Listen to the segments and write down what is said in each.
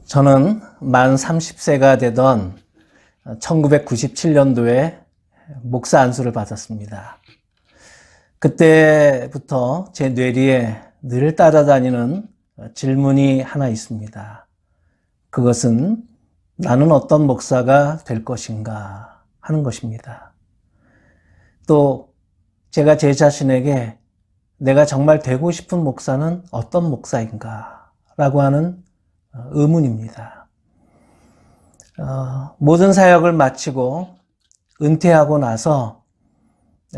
저는 만 30세가 되던 1997년도에 목사 안수를 받았습니다. 그때부터 제 뇌리에 늘 따라다니는 질문이 하나 있습니다. 그것은 나는 어떤 목사가 될 것인가 하는 것입니다. 또 제가 제 자신에게 내가 정말 되고 싶은 목사는 어떤 목사인가 라고 하는 의문입니다. 모든 사역을 마치고 은퇴하고 나서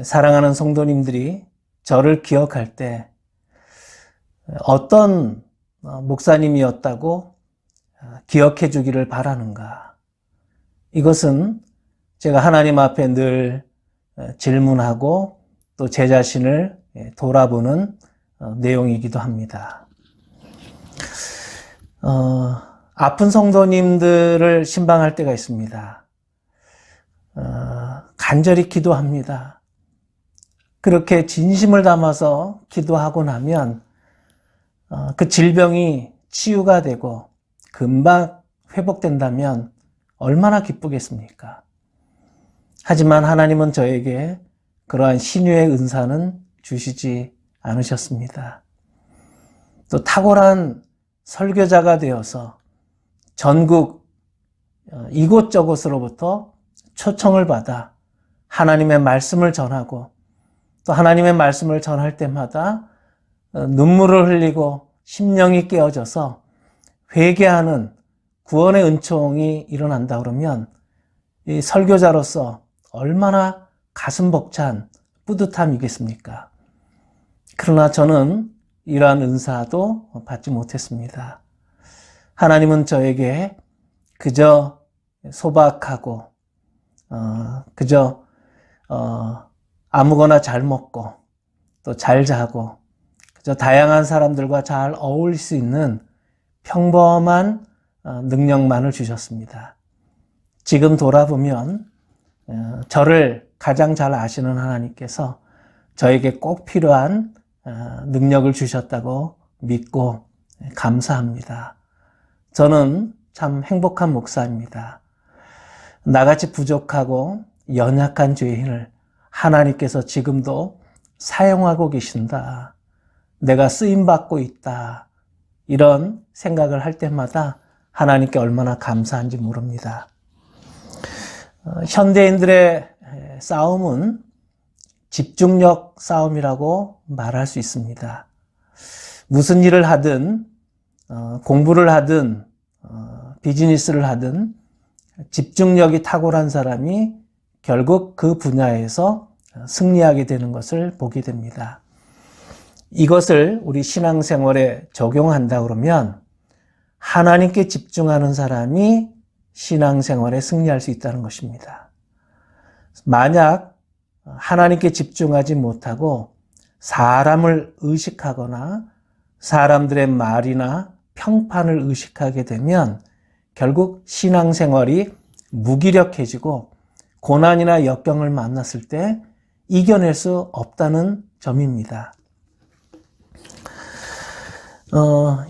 사랑하는 성도님들이 저를 기억할 때 어떤 목사님이었다고 기억해 주기를 바라는가. 이것은 제가 하나님 앞에 늘 질문하고 또 제 자신을 돌아보는 내용이기도 합니다. 아픈 성도님들을 신방할 때가 있습니다. 간절히 기도합니다. 그렇게 진심을 담아서 기도하고 나면 그 질병이 치유가 되고 금방 회복된다면 얼마나 기쁘겠습니까? 하지만 하나님은 저에게 그러한 신유의 은사는 주시지 않으셨습니다. 또 탁월한 설교자가 되어서 전국 이곳저곳으로부터 초청을 받아 하나님의 말씀을 전하고 또 하나님의 말씀을 전할 때마다 눈물을 흘리고 심령이 깨어져서 회개하는 구원의 은총이 일어난다 그러면 이 설교자로서 얼마나 가슴 벅찬 뿌듯함이겠습니까? 그러나 저는 이러한 은사도 받지 못했습니다. 하나님은 저에게 그저 소박하고 그저 아무거나 잘 먹고 또 잘 자고 그저 다양한 사람들과 잘 어울릴 수 있는 평범한 능력만을 주셨습니다. 지금 돌아보면 저를 가장 잘 아시는 하나님께서 저에게 꼭 필요한 능력을 주셨다고 믿고 감사합니다. 저는 참 행복한 목사입니다. 나같이 부족하고 연약한 죄인을 하나님께서 지금도 사용하고 계신다. 내가 쓰임받고 있다. 이런 생각을 할 때마다 하나님께 얼마나 감사한지 모릅니다. 현대인들의 싸움은 집중력 싸움이라고 말할 수 있습니다. 무슨 일을 하든 공부를 하든 비즈니스를 하든 집중력이 탁월한 사람이 결국 그 분야에서 승리하게 되는 것을 보게 됩니다. 이것을 우리 신앙생활에 적용한다 그러면 하나님께 집중하는 사람이 신앙생활에 승리할 수 있다는 것입니다. 만약 하나님께 집중하지 못하고 사람을 의식하거나 사람들의 말이나 평판을 의식하게 되면 결국 신앙생활이 무기력해지고 고난이나 역경을 만났을 때 이겨낼 수 없다는 점입니다.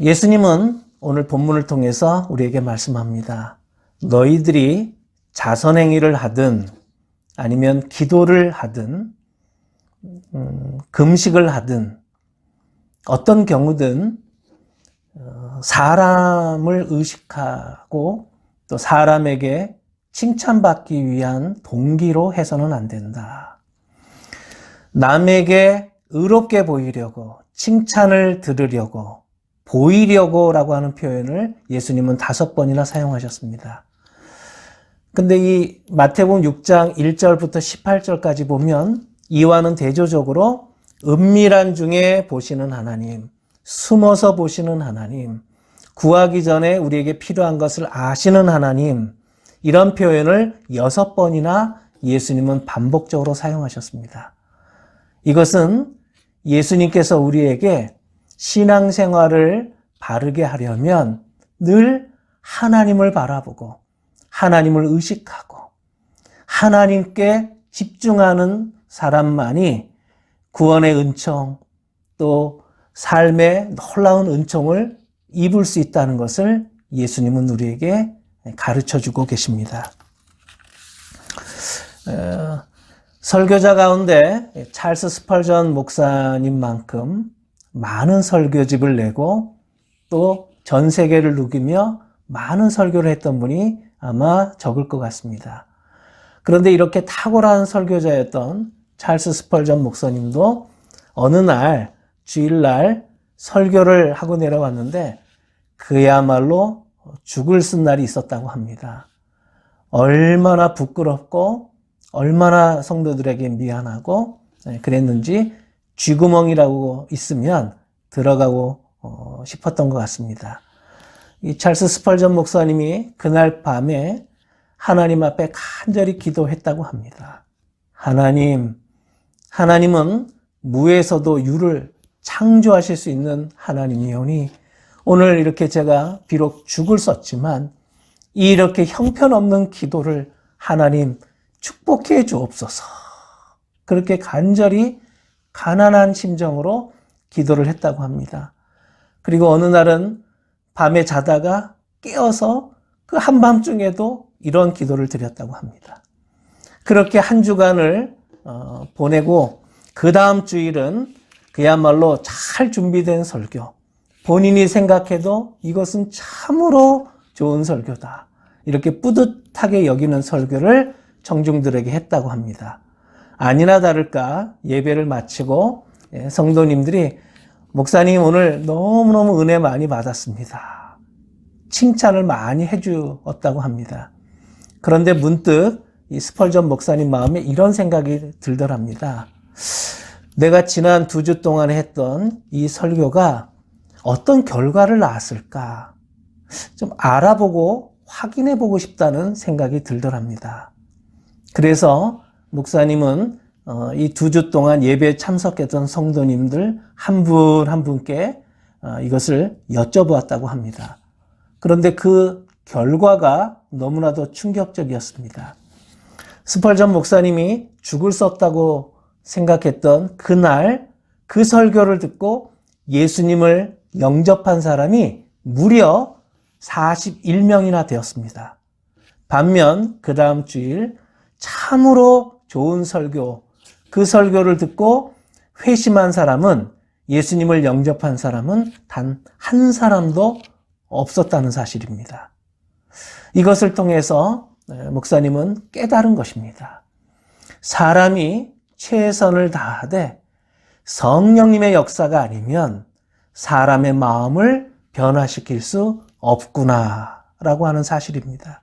예수님은 오늘 본문을 통해서 우리에게 말씀합니다. 너희들이 자선행위를 하든 아니면 기도를 하든 금식을 하든 어떤 경우든 사람을 의식하고 또 사람에게 칭찬받기 위한 동기로 해서는 안 된다. 남에게 의롭게 보이려고 칭찬을 들으려고 보이려고 라고 하는 표현을 예수님은 5번이나 사용하셨습니다. 근데 이 마태복음 6장 1절부터 18절까지 보면 이와는 대조적으로 은밀한 중에 보시는 하나님, 숨어서 보시는 하나님, 구하기 전에 우리에게 필요한 것을 아시는 하나님, 이런 표현을 6번이나 예수님은 반복적으로 사용하셨습니다. 이것은 예수님께서 우리에게 신앙생활을 바르게 하려면 늘 하나님을 바라보고 하나님을 의식하고 하나님께 집중하는 사람만이 구원의 은총 또 삶의 놀라운 은총을 입을 수 있다는 것을 예수님은 우리에게 가르쳐주고 계십니다. 설교자 가운데 찰스 스펄전 목사님만큼 많은 설교집을 내고 또 전 세계를 누비며 많은 설교를 했던 분이 아마 적을 것 같습니다. 그런데 이렇게 탁월한 설교자였던 찰스 스펄전 목사님도 어느 날 주일날 설교를 하고 내려왔는데 그야말로 죽을 쓴 날이 있었다고 합니다. 얼마나 부끄럽고 얼마나 성도들에게 미안하고 그랬는지 쥐구멍이라고 있으면 들어가고 싶었던 것 같습니다. 이 찰스 스펄전 목사님이 그날 밤에 하나님 앞에 간절히 기도했다고 합니다. 하나님은 무에서도 유를 창조하실 수 있는 하나님이오니 오늘 이렇게 제가 비록 죽을 썼지만 이렇게 형편없는 기도를 하나님 축복해 주옵소서. 그렇게 간절히 가난한 심정으로 기도를 했다고 합니다. 그리고 어느 날은 밤에 자다가 깨어서 그 한밤중에도 이런 기도를 드렸다고 합니다. 그렇게 한 주간을 보내고 그 다음 주일은 그야말로 잘 준비된 설교, 본인이 생각해도 이것은 참으로 좋은 설교다, 이렇게 뿌듯하게 여기는 설교를 청중들에게 했다고 합니다. 아니나 다를까 예배를 마치고 성도님들이 목사님 오늘 너무너무 은혜 많이 받았습니다, 칭찬을 많이 해주었다고 합니다. 그런데 문득 이 스펄전 목사님 마음에 이런 생각이 들더랍니다. 내가 지난 2주 동안에 했던 이 설교가 어떤 결과를 낳았을까 좀 알아보고 확인해보고 싶다는 생각이 들더랍니다. 그래서 목사님은 이 2주 동안 예배에 참석했던 성도님들 한 분 한 분께 이것을 여쭤보았다고 합니다. 그런데 그 결과가 너무나도 충격적이었습니다. 스펄전 목사님이 죽을 썼다고 생각했던 그날 그 설교를 듣고 예수님을 영접한 사람이 무려 41명이나 되었습니다. 반면 그 다음 주일 참으로 좋은 설교, 그 설교를 듣고 회심한 사람은, 예수님을 영접한 사람은 단 한 사람도 없었다는 사실입니다. 이것을 통해서 목사님은 깨달은 것입니다. 사람이 최선을 다하되 성령님의 역사가 아니면 사람의 마음을 변화시킬 수 없구나라고 하는 사실입니다.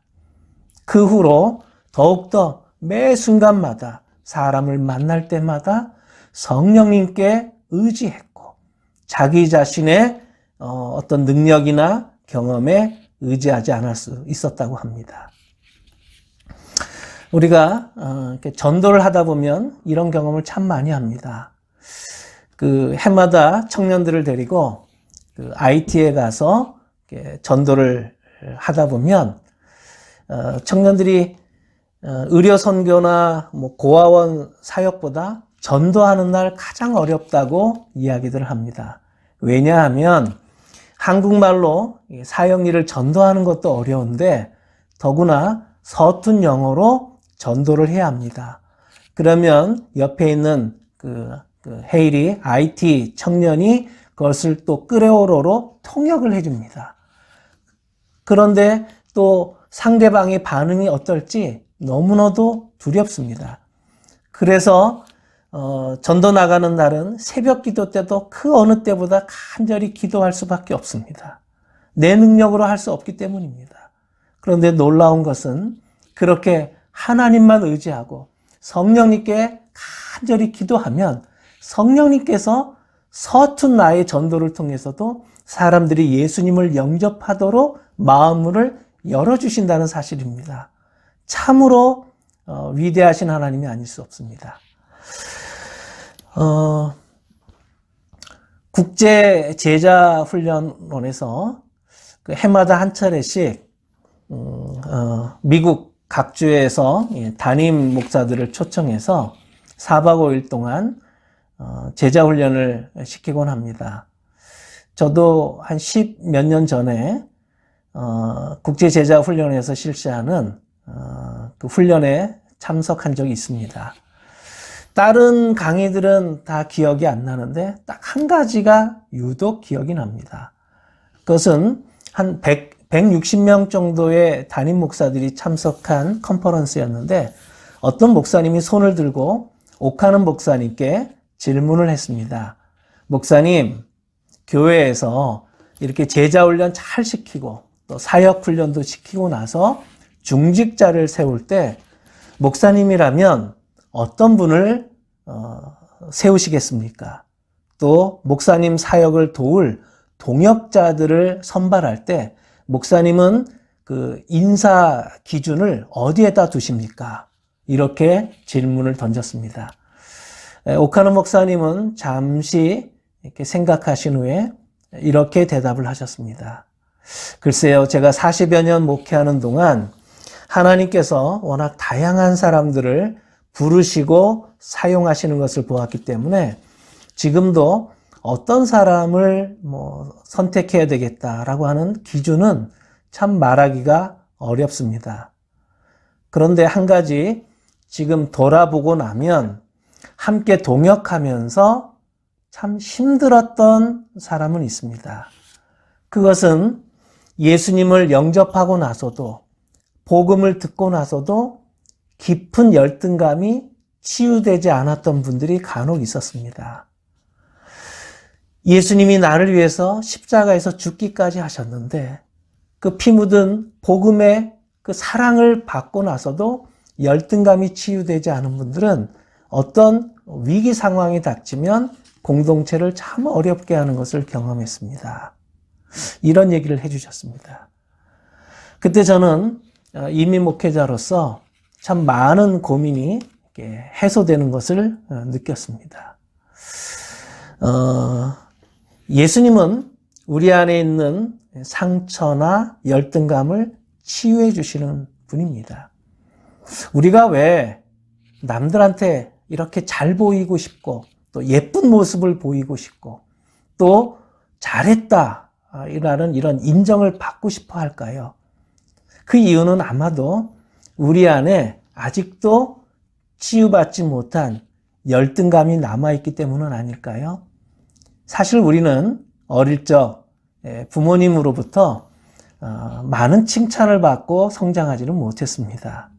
그 후로 더욱더 매 순간마다 사람을 만날 때마다 성령님께 의지했고 자기 자신의 어떤 능력이나 경험에 의지하지 않을 수 있었다고 합니다. 우리가 이렇게 전도를 하다 보면 이런 경험을 참 많이 합니다. 그 해마다 청년들을 데리고 그 IT에 가서 이렇게 전도를 하다 보면 청년들이 의료 선교나 뭐 고아원 사역보다 전도하는 날 가장 어렵다고 이야기들을 합니다. 왜냐하면 한국말로 사형리를 전도하는 것도 어려운데 더구나 서툰 영어로 전도를 해야 합니다. 그러면 옆에 있는 그 헤일이 IT 청년이 그것을 또 끄레오로로 통역을 해줍니다. 그런데 또 상대방의 반응이 어떨지 너무나도 두렵습니다. 그래서 전도 나가는 날은 새벽 기도 때도 그 어느 때보다 간절히 기도할 수밖에 없습니다. 내 능력으로 할 수 없기 때문입니다. 그런데 놀라운 것은 그렇게 하나님만 의지하고 성령님께 간절히 기도하면 성령님께서 서툰 나의 전도를 통해서도 사람들이 예수님을 영접하도록 마음을 열어주신다는 사실입니다. 참으로 위대하신 하나님이 아닐 수 없습니다. 국제 제자 훈련원에서 그 해마다 한 차례씩 미국 각주에서 담임 목사들을 초청해서 4박 5일 동안 제자 훈련을 시키곤 합니다. 저도 한 10몇 년 전에 국제제자훈련에서 실시하는 그 훈련에 참석한 적이 있습니다. 다른 강의들은 다 기억이 안 나는데 딱 한 가지가 유독 기억이 납니다. 그것은 한 160명 정도의 담임 목사들이 참석한 컨퍼런스였는데 어떤 목사님이 손을 들고 옥하는 목사님께 질문을 했습니다. 목사님, 교회에서 이렇게 제자훈련 잘 시키고 또 사역훈련도 시키고 나서 중직자를 세울 때 목사님이라면 어떤 분을 세우시겠습니까? 또 목사님 사역을 도울 동역자들을 선발할 때 목사님은 그 인사 기준을 어디에다 두십니까? 이렇게 질문을 던졌습니다. 옥하는 목사님은 잠시 이렇게 생각하신 후에 이렇게 대답을 하셨습니다. 글쎄요, 제가 40여 년 목회하는 동안 하나님께서 워낙 다양한 사람들을 부르시고 사용하시는 것을 보았기 때문에 지금도 어떤 사람을 선택해야 되겠다라고 하는 기준은 참 말하기가 어렵습니다. 그런데 한 가지 지금 돌아보고 나면 함께 동역하면서 참 힘들었던 사람은 있습니다. 그것은 예수님을 영접하고 나서도 복음을 듣고 나서도 깊은 열등감이 치유되지 않았던 분들이 간혹 있었습니다. 예수님이 나를 위해서 십자가에서 죽기까지 하셨는데 그 피 묻은 복음의 그 사랑을 받고 나서도 열등감이 치유되지 않은 분들은 어떤 위기 상황이 닥치면 공동체를 참 어렵게 하는 것을 경험했습니다. 이런 얘기를 해주셨습니다. 그때 저는 이민 목회자로서 참 많은 고민이 해소되는 것을 느꼈습니다. 예수님은 우리 안에 있는 상처나 열등감을 치유해 주시는 분입니다. 우리가 왜 남들한테 이렇게 잘 보이고 싶고 또 예쁜 모습을 보이고 싶고 또 잘했다 라는 이런 인정을 받고 싶어 할까요? 그 이유는 아마도 우리 안에 아직도 치유받지 못한 열등감이 남아있기 때문은 아닐까요? 사실 우리는 어릴 적 부모님으로부터 많은 칭찬을 받고 성장하지는 못했습니다.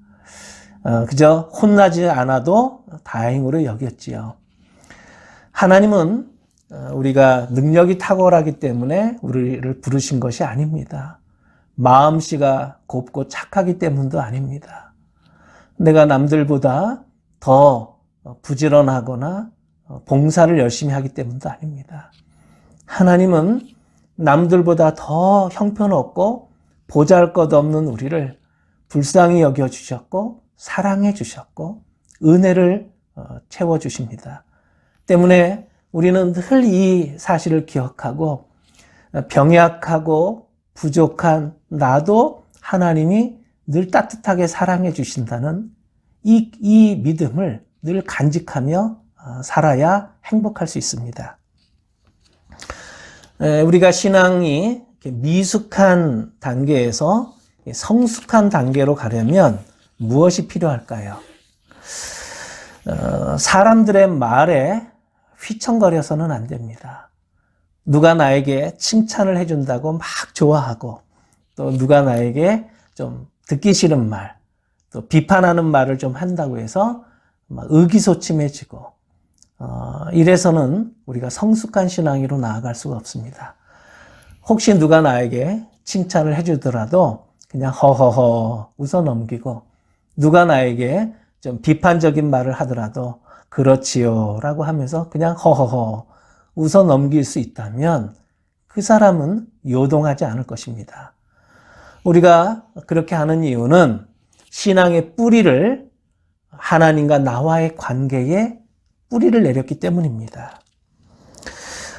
그저 혼나지 않아도 다행으로 여겼지요. 하나님은 우리가 능력이 탁월하기 때문에 우리를 부르신 것이 아닙니다. 마음씨가 곱고 착하기 때문도 아닙니다. 내가 남들보다 더 부지런하거나 봉사를 열심히 하기 때문도 아닙니다. 하나님은 남들보다 더 형편없고 보잘것없는 우리를 불쌍히 여겨주셨고 사랑해 주셨고 은혜를 채워주십니다. 때문에 우리는 늘 이 사실을 기억하고 병약하고 부족한 나도 하나님이 늘 따뜻하게 사랑해 주신다는 이 믿음을 늘 간직하며 살아야 행복할 수 있습니다. 우리가 신앙이 미숙한 단계에서 성숙한 단계로 가려면 무엇이 필요할까요? 사람들의 말에 휘청거려서는 안 됩니다. 누가 나에게 칭찬을 해준다고 막 좋아하고 또 누가 나에게 좀 듣기 싫은 말, 또 비판하는 말을 좀 한다고 해서 막 의기소침해지고 이래서는 우리가 성숙한 신앙으로 나아갈 수가 없습니다. 혹시 누가 나에게 칭찬을 해주더라도 그냥 허허허 웃어 넘기고 누가 나에게 좀 비판적인 말을 하더라도 그렇지요 라고 하면서 그냥 허허허 웃어 넘길 수 있다면 그 사람은 요동하지 않을 것입니다. 우리가 그렇게 하는 이유는 신앙의 뿌리를 하나님과 나와의 관계에 뿌리를 내렸기 때문입니다.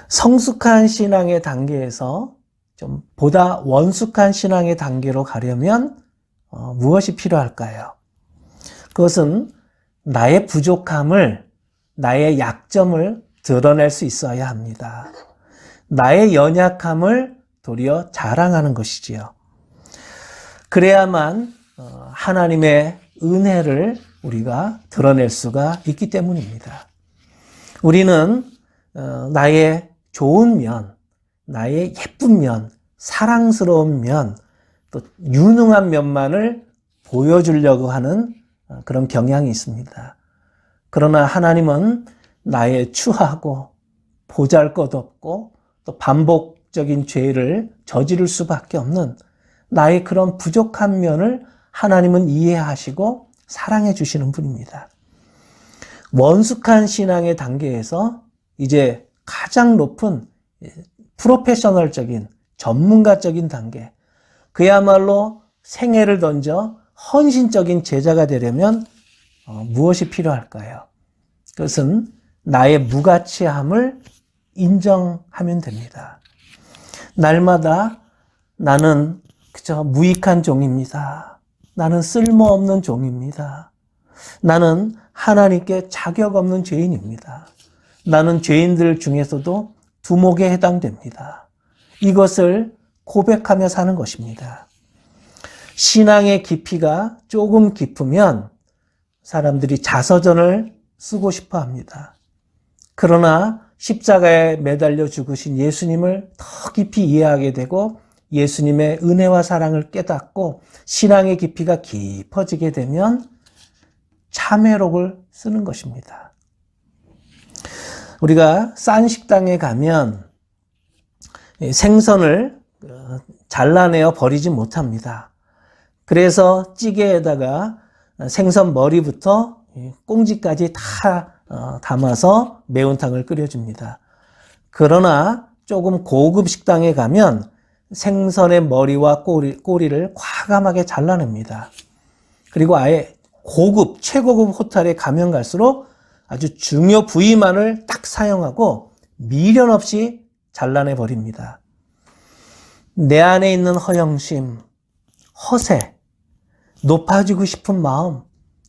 성숙한 신앙의 단계에서 좀 보다 원숙한 신앙의 단계로 가려면 무엇이 필요할까요? 그것은 나의 부족함을, 나의 약점을 드러낼 수 있어야 합니다. 나의 연약함을 도리어 자랑하는 것이지요. 그래야만 하나님의 은혜를 우리가 드러낼 수가 있기 때문입니다. 우리는 나의 좋은 면, 나의 예쁜 면, 사랑스러운 면, 또 유능한 면만을 보여주려고 하는 그런 경향이 있습니다. 그러나 하나님은 나의 추하고 보잘것없고 또 반복적인 죄를 저지를 수밖에 없는 나의 그런 부족한 면을 하나님은 이해하시고 사랑해 주시는 분입니다. 원숙한 신앙의 단계에서 이제 가장 높은 프로페셔널적인 전문가적인 단계, 그야말로 생애를 던져 헌신적인 제자가 되려면 무엇이 필요할까요? 그것은 나의 무가치함을 인정하면 됩니다. 날마다 나는 그저 무익한 종입니다. 나는 쓸모없는 종입니다. 나는 하나님께 자격 없는 죄인입니다. 나는 죄인들 중에서도 두목에 해당됩니다. 이것을 고백하며 사는 것입니다. 신앙의 깊이가 조금 깊으면 사람들이 자서전을 쓰고 싶어 합니다. 그러나 십자가에 매달려 죽으신 예수님을 더 깊이 이해하게 되고 예수님의 은혜와 사랑을 깨닫고 신앙의 깊이가 깊어지게 되면 참회록을 쓰는 것입니다. 우리가 싼 식당에 가면 생선을 잘라내어 버리지 못합니다. 그래서 찌개에다가 생선 머리부터 꽁지까지 다 담아서 매운탕을 끓여줍니다. 그러나 조금 고급 식당에 가면 생선의 머리와 꼬리를 과감하게 잘라냅니다. 그리고 아예 고급, 최고급 호텔에 가면 갈수록 아주 중요 부위만을 딱 사용하고 미련 없이 잘라내 버립니다. 내 안에 있는 허영심, 허세, 높아지고 싶은 마음,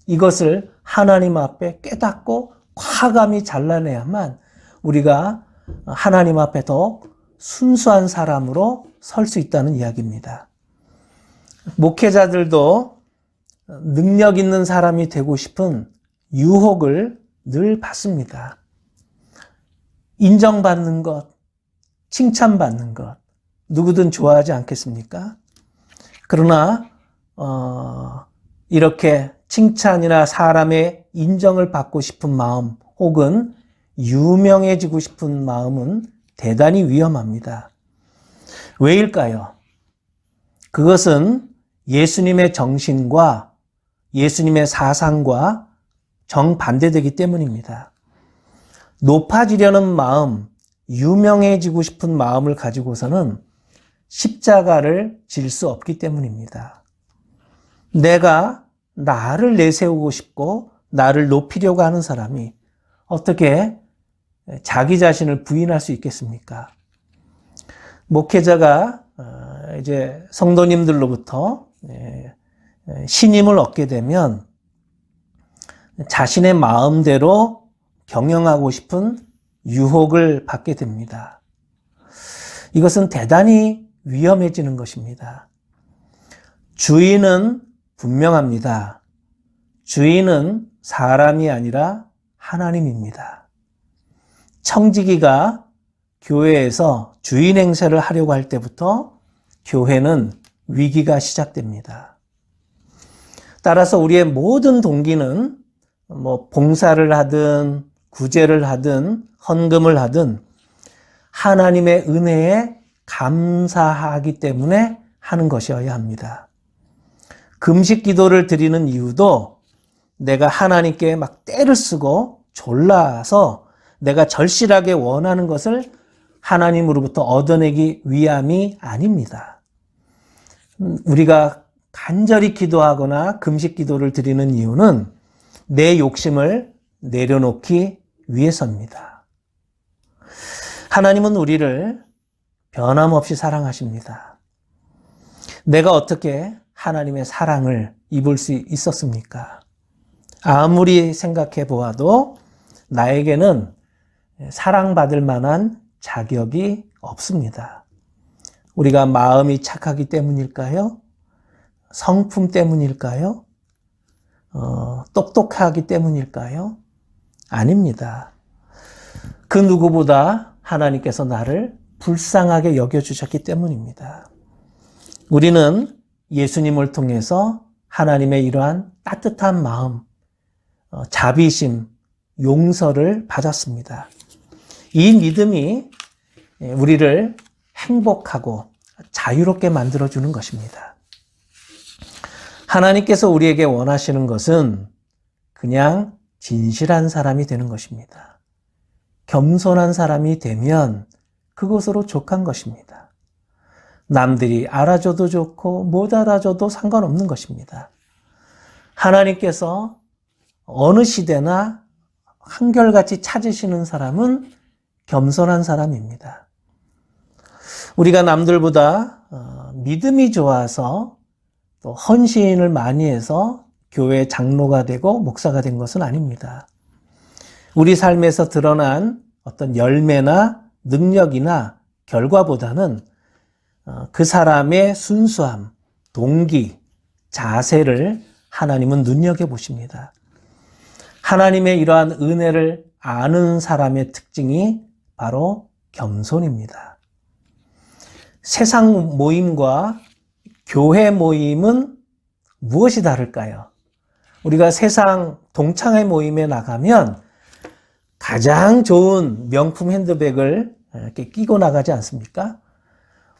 이것을 하나님 앞에 깨닫고 과감히 잘라내야만 우리가 하나님 앞에 더 순수한 사람으로 설 수 있다는 이야기입니다. 목회자들도 능력 있는 사람이 되고 싶은 유혹을 늘 받습니다. 인정받는 것, 칭찬받는 것, 누구든 좋아하지 않겠습니까? 그러나 이렇게 칭찬이나 사람의 인정을 받고 싶은 마음 혹은 유명해지고 싶은 마음은 대단히 위험합니다. 왜일까요? 그것은 예수님의 정신과 예수님의 사상과 정반대되기 때문입니다. 높아지려는 마음, 유명해지고 싶은 마음을 가지고서는 십자가를 질 수 없기 때문입니다. 내가 나를 내세우고 싶고 나를 높이려고 하는 사람이 어떻게 자기 자신을 부인할 수 있겠습니까? 목회자가 이제 성도님들로부터 신임을 얻게 되면 자신의 마음대로 경영하고 싶은 유혹을 받게 됩니다. 이것은 대단히 위험해지는 것입니다. 주인은 분명합니다. 주인은 사람이 아니라 하나님입니다. 청지기가 교회에서 주인 행세를 하려고 할 때부터 교회는 위기가 시작됩니다. 따라서 우리의 모든 동기는 봉사를 하든 구제를 하든 헌금을 하든 하나님의 은혜에 감사하기 때문에 하는 것이어야 합니다. 금식 기도를 드리는 이유도 내가 하나님께 막 떼를 쓰고 졸라서 내가 절실하게 원하는 것을 하나님으로부터 얻어내기 위함이 아닙니다. 우리가 간절히 기도하거나 금식 기도를 드리는 이유는 내 욕심을 내려놓기 위해서입니다. 하나님은 우리를 변함없이 사랑하십니다. 내가 어떻게 하나님의 사랑을 입을 수 있었습니까? 아무리 생각해 보아도 나에게는 사랑받을 만한 자격이 없습니다. 우리가 마음이 착하기 때문일까요? 성품 때문일까요? 똑똑하기 때문일까요? 아닙니다. 그 누구보다 하나님께서 나를 불쌍하게 여겨주셨기 때문입니다. 우리는 예수님을 통해서 하나님의 이러한 따뜻한 마음, 자비심, 용서를 받았습니다. 이 믿음이 우리를 행복하고 자유롭게 만들어주는 것입니다. 하나님께서 우리에게 원하시는 것은 그냥 진실한 사람이 되는 것입니다. 겸손한 사람이 되면 그것으로 족한 것입니다. 남들이 알아줘도 좋고 못 알아줘도 상관없는 것입니다. 하나님께서 어느 시대나 한결같이 찾으시는 사람은 겸손한 사람입니다. 우리가 남들보다 믿음이 좋아서 또 헌신을 많이 해서 교회 장로가 되고 목사가 된 것은 아닙니다. 우리 삶에서 드러난 어떤 열매나 능력이나 결과보다는 그 사람의 순수함, 동기, 자세를 하나님은 눈여겨보십니다. 하나님의 이러한 은혜를 아는 사람의 특징이 바로 겸손입니다. 세상 모임과 교회 모임은 무엇이 다를까요? 우리가 세상 동창회 모임에 나가면 가장 좋은 명품 핸드백을 이렇게 끼고 나가지 않습니까?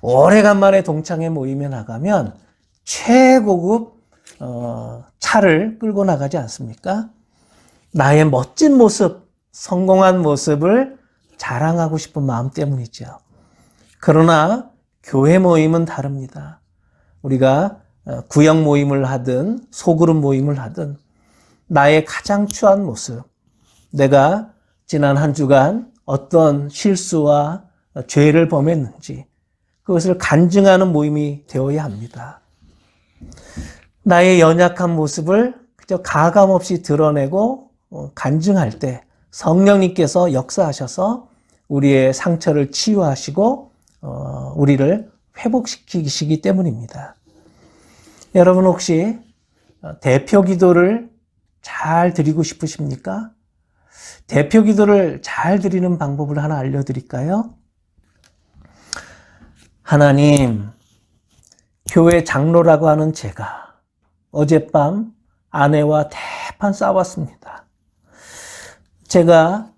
오래간만에 동창회 모임에 나가면 최고급 차를 끌고 나가지 않습니까? 나의 멋진 모습, 성공한 모습을 자랑하고 싶은 마음 때문이죠. 그러나 교회 모임은 다릅니다. 우리가 구역 모임을 하든 소그룹 모임을 하든 나의 가장 추한 모습, 내가 지난 한 주간 어떤 실수와 죄를 범했는지 그것을 간증하는 모임이 되어야 합니다. 나의 연약한 모습을 그저 가감없이 드러내고 간증할 때 성령님께서 역사하셔서 우리의 상처를 치유하시고 우리를 회복시키시기 때문입니다. 여러분 혹시 대표 기도를 잘 드리고 싶으십니까? 대표 기도를 잘 드리는 방법을 하나 알려드릴까요? 하나님, 교회 장로라고 하는 제가 어젯밤 아내와 대판 싸웠습니다. 제가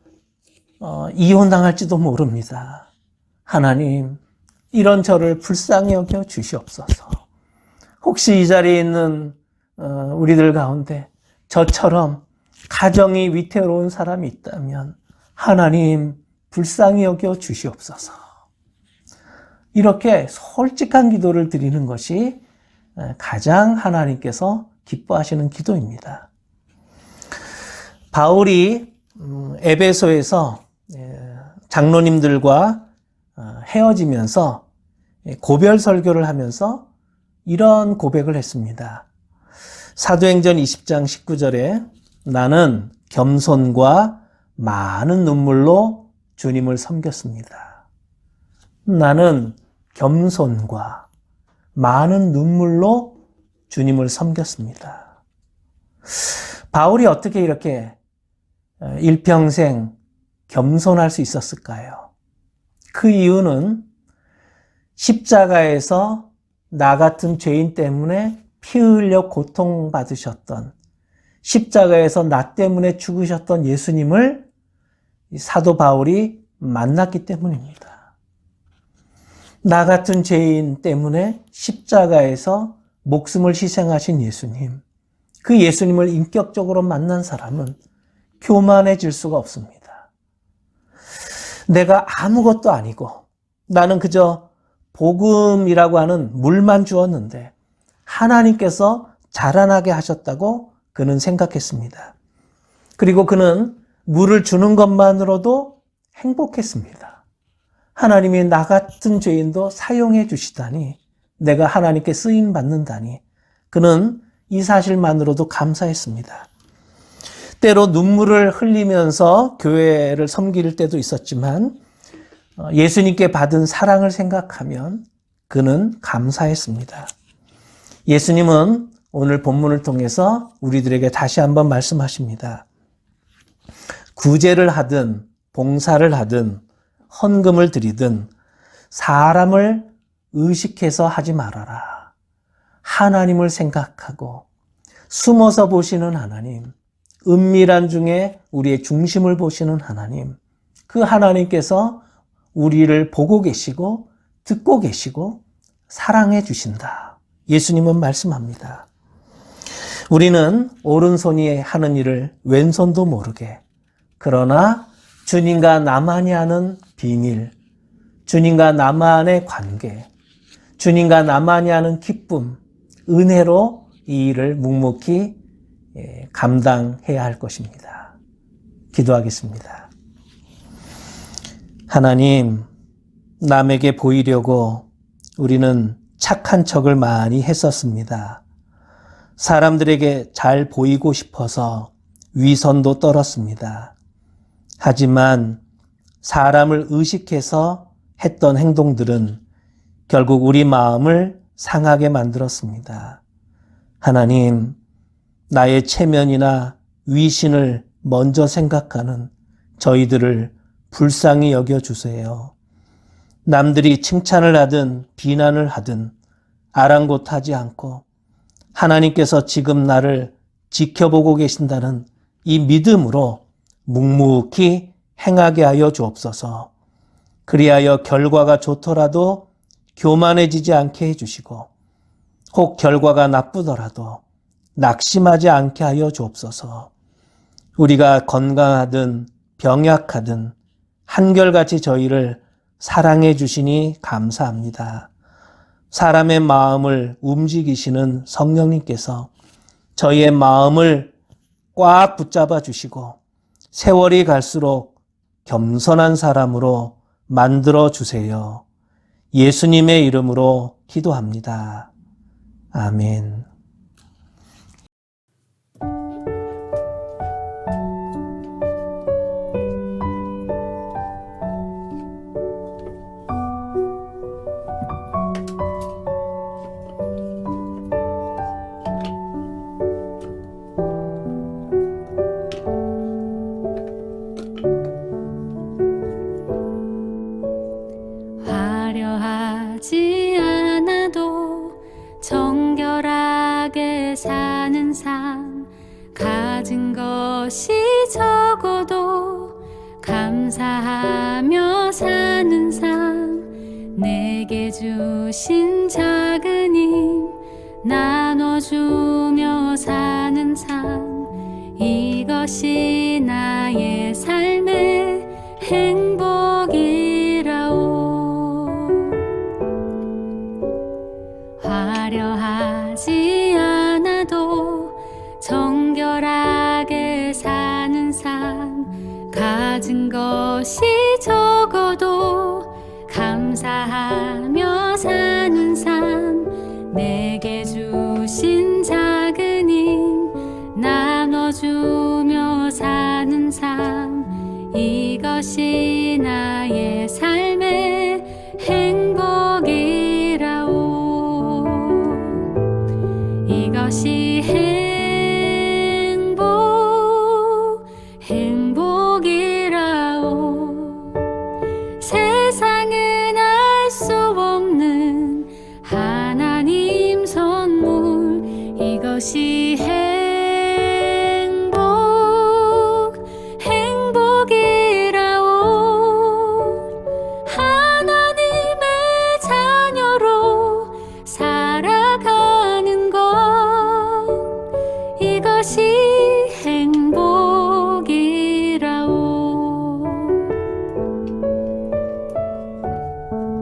이혼당할지도 모릅니다. 하나님, 이런 저를 불쌍히 여겨 주시옵소서. 혹시 이 자리에 있는 우리들 가운데 저처럼 가정이 위태로운 사람이 있다면 하나님 불쌍히 여겨 주시옵소서. 이렇게 솔직한 기도를 드리는 것이 가장 하나님께서 기뻐하시는 기도입니다. 바울이 에베소에서 장로님들과 헤어지면서 고별 설교를 하면서 이런 고백을 했습니다. 사도행전 20장 19절에 나는 겸손과 많은 눈물로 주님을 섬겼습니다. 나는 겸손과 많은 눈물로 주님을 섬겼습니다. 바울이 어떻게 이렇게 일평생 겸손할 수 있었을까요? 그 이유는 십자가에서 나 같은 죄인 때문에 피 흘려 고통받으셨던, 십자가에서 나 때문에 죽으셨던 예수님을 사도 바울이 만났기 때문입니다. 나 같은 죄인 때문에 십자가에서 목숨을 희생하신 예수님, 그 예수님을 인격적으로 만난 사람은 교만해질 수가 없습니다. 내가 아무것도 아니고 나는 그저 복음이라고 하는 물만 주었는데 하나님께서 자라나게 하셨다고 그는 생각했습니다. 그리고 그는 물을 주는 것만으로도 행복했습니다. 하나님이 나 같은 죄인도 사용해 주시다니, 내가 하나님께 쓰임 받는다니, 그는 이 사실만으로도 감사했습니다. 때로 눈물을 흘리면서 교회를 섬길 때도 있었지만 예수님께 받은 사랑을 생각하면 그는 감사했습니다. 예수님은 오늘 본문을 통해서 우리들에게 다시 한번 말씀하십니다. 구제를 하든 봉사를 하든 헌금을 드리든 사람을 의식해서 하지 말아라. 하나님을 생각하고 숨어서 보시는 하나님, 은밀한 중에 우리의 중심을 보시는 하나님, 그 하나님께서 우리를 보고 계시고 듣고 계시고 사랑해 주신다. 예수님은 말씀합니다. 우리는 오른손이 하는 일을 왼손도 모르게, 그러나 주님과 나만이 아는 비밀, 주님과 나만의 관계, 주님과 나만이 아는 기쁨, 은혜로 이 일을 묵묵히 감당해야 할 것입니다. 기도하겠습니다. 하나님, 남에게 보이려고 우리는 착한 척을 많이 했었습니다. 사람들에게 잘 보이고 싶어서 위선도 떨었습니다. 하지만 사람을 의식해서 했던 행동들은 결국 우리 마음을 상하게 만들었습니다. 하나님, 나의 체면이나 위신을 먼저 생각하는 저희들을 불쌍히 여겨주세요. 남들이 칭찬을 하든 비난을 하든 아랑곳하지 않고 하나님께서 지금 나를 지켜보고 계신다는 이 믿음으로 묵묵히 행하게 하여 주옵소서. 그리하여 결과가 좋더라도 교만해지지 않게 해주시고 혹 결과가 나쁘더라도 낙심하지 않게 하여 주옵소서. 우리가 건강하든 병약하든 한결같이 저희를 사랑해 주시니 감사합니다. 사람의 마음을 움직이시는 성령님께서 저희의 마음을 꽉 붙잡아 주시고 세월이 갈수록 겸손한 사람으로 만들어 주세요. 예수님의 이름으로 기도합니다. 아멘. 화려하지 않아도 정결하게 사는 삶, 가진 것이 적어도 감사하며 사는 삶, 내게 주신 작은 힘 나눠주며 사는 삶, 이것이 나의 삶의 행복이라오. 화려하지 않아도 정결하게 사는 삶, 가진 것이 적어도 감사하며 사는 삶, 내게 주신 작은 힘 나눠주며 사는 삶, 이것이 나의 삶의 행복이라오. 이것이 행복이라오. 세상은 알 수 없는 하나님 선물, 이것이 행복이라오. 하나님의 자녀로 살아가는 것, 이것이